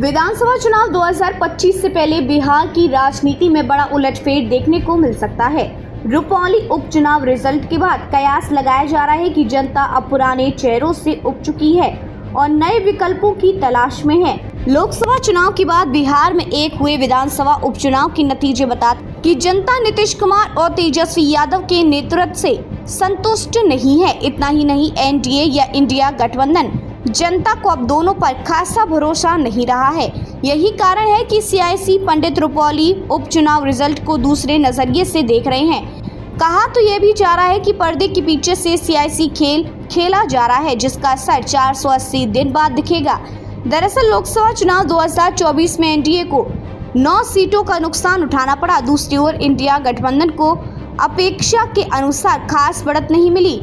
विधानसभा चुनाव 2025 से पहले बिहार की राजनीति में बड़ा उलटफेर देखने को मिल सकता है। रुपौली उपचुनाव रिजल्ट के बाद कयास लगाया जा रहा है कि जनता अब पुराने चेहरों से उब चुकी है और नए विकल्पों की तलाश में है। लोकसभा चुनाव के बाद बिहार में एक हुए विधानसभा उपचुनाव के नतीजे बताते कि जनता नीतीश कुमार और तेजस्वी यादव के नेतृत्व से संतुष्ट नहीं है। इतना ही नहीं, एनडीए या इंडिया गठबंधन जनता को अब दोनों पर खासा भरोसा नहीं रहा है। यही कारण है कि सियासी पंडित रुपौली उपचुनाव रिजल्ट को दूसरे नजरिए से देख रहे हैं। कहा तो यह भी जा रहा है कि पर्दे के पीछे से सियासी खेल खेला जा रहा है, जिसका असर 480 दिन बाद दिखेगा। दरअसल लोकसभा चुनाव 2024 में एनडीए को 9 सीटों का नुकसान उठाना पड़ा। दूसरी ओर इंडिया गठबंधन को अपेक्षा के अनुसार खास बढ़त नहीं मिली।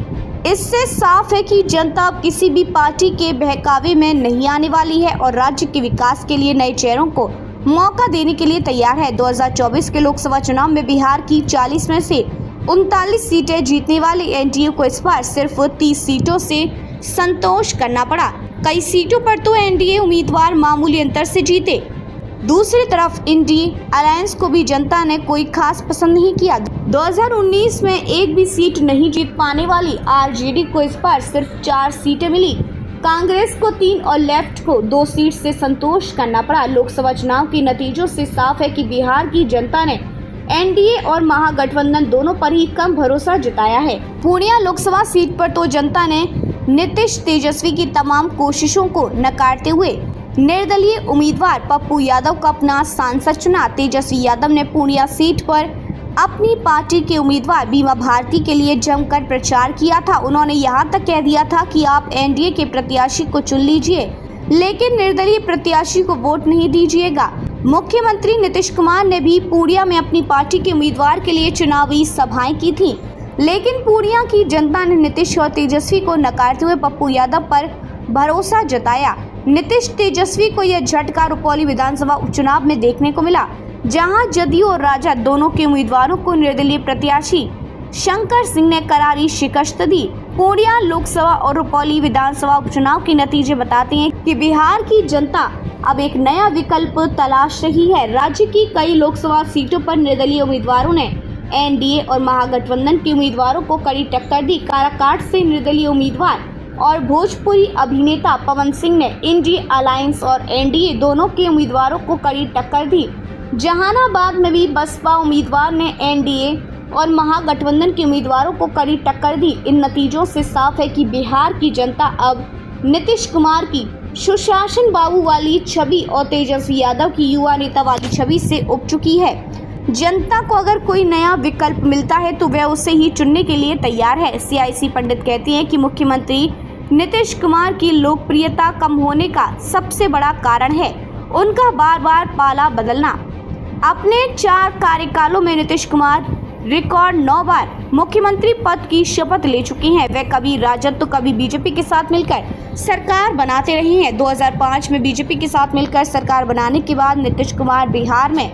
इससे साफ है कि जनता अब किसी भी पार्टी के बहकावे में नहीं आने वाली है और राज्य के विकास के लिए नए चेहरों को मौका देने के लिए तैयार है। 2024 के लोकसभा चुनाव में बिहार की 40 में से 39 सीटें जीतने वाली एनडीए को इस बार सिर्फ 30 सीटों से संतोष करना पड़ा। कई सीटों पर तो एनडीए उम्मीदवार मामूली अंतर से जीते। दूसरी तरफ इंडी अलायंस को भी जनता ने कोई खास पसंद नहीं किया। 2019 में एक भी सीट नहीं जीत पाने वाली आरजेडी को इस बार सिर्फ 4 सीटें मिली। कांग्रेस को 3 और लेफ्ट को 2 सीट से संतोष करना पड़ा। लोकसभा चुनाव के नतीजों से साफ है कि बिहार की जनता ने एनडीए और महागठबंधन दोनों पर ही कम भरोसा जताया है। पूर्णिया लोकसभा सीट पर तो जनता ने नीतीश तेजस्वी की तमाम कोशिशों को नकारते हुए निर्दलीय उम्मीदवार पप्पू यादव को अपना सांसद चुना। तेजस्वी यादव ने पूर्णिया सीट पर अपनी पार्टी के उम्मीदवार बीमा भारती के लिए जमकर प्रचार किया था। उन्होंने यहां तक कह दिया था कि आप एनडीए के प्रत्याशी को चुन लीजिए, लेकिन निर्दलीय प्रत्याशी को वोट नहीं दीजिएगा। मुख्यमंत्री नीतीश कुमार ने भी पूर्णिया में अपनी पार्टी के उम्मीदवार के लिए चुनावी सभाएं की थी, लेकिन पूर्णिया की जनता ने नीतीश और तेजस्वी को नकारते हुए पप्पू यादव पर भरोसा जताया। नीतीश तेजस्वी को यह झटका रुपौली विधानसभा उपचुनाव में देखने को मिला, जहां जदयू और राजद दोनों के उम्मीदवारों को निर्दलीय प्रत्याशी शंकर सिंह ने करारी शिकस्त दी। पूर्णिया लोकसभा और रुपौली विधानसभा उपचुनाव के नतीजे बताते हैं कि बिहार की जनता अब एक नया विकल्प तलाश रही है। राज्य की कई लोकसभा सीटों पर निर्दलीय उम्मीदवारों ने एनडीए और महागठबंधन के उम्मीदवारों को कड़ी टक्कर दी। काराकाट से निर्दलीय उम्मीदवार और भोजपुरी अभिनेता पवन सिंह ने इंडी अलायंस और एनडीए दोनों के उम्मीदवारों को कड़ी टक्कर दी। जहानाबाद में भी बसपा उम्मीदवार ने एनडीए और महागठबंधन के उम्मीदवारों को कड़ी टक्कर दी। इन नतीजों से साफ है कि बिहार की जनता अब नीतीश कुमार की सुशासन बाबू वाली छवि और तेजस्वी यादव की युवा नेता वाली छवि से उब चुकी है। जनता को अगर कोई नया विकल्प मिलता है तो वह उसे ही चुनने के लिए तैयार है। सियासी पंडित कहते हैं कि मुख्यमंत्री नीतीश कुमार की लोकप्रियता कम होने का सबसे बड़ा कारण है उनका बार बार पाला बदलना। अपने 4 कार्यकालों में नीतीश कुमार रिकॉर्ड 9 बार मुख्यमंत्री पद की शपथ ले चुके हैं। वे कभी राजद तो कभी बीजेपी के साथ मिलकर सरकार बनाते रहे हैं। 2005 में बीजेपी के साथ मिलकर सरकार बनाने के बाद नीतीश कुमार बिहार में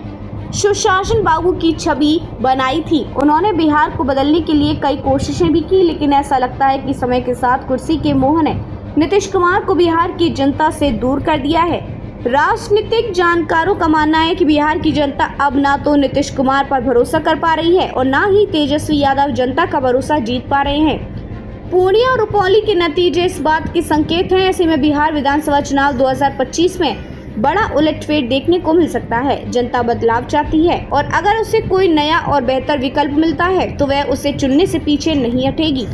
सुशासन बाबू की छवि बनाई थी। उन्होंने बिहार को बदलने के लिए कई कोशिशें भी की, लेकिन ऐसा लगता है कि समय के साथ कुर्सी के मोह ने नीतीश कुमार को बिहार की जनता से दूर कर दिया है। राजनीतिक जानकारों का मानना है कि बिहार की जनता अब ना तो नीतीश कुमार पर भरोसा कर पा रही है और ना ही तेजस्वी यादव जनता का भरोसा जीत पा रहे हैं। पूर्णिया और रुपौली के नतीजे इस बात के संकेत हैं। ऐसे में बिहार विधानसभा चुनाव 2025 में बड़ा उलटफेर देखने को मिल सकता है। जनता बदलाव चाहती है और अगर उसे कोई नया और बेहतर विकल्प मिलता है तो वह उसे चुनने से पीछे नहीं हटेगी।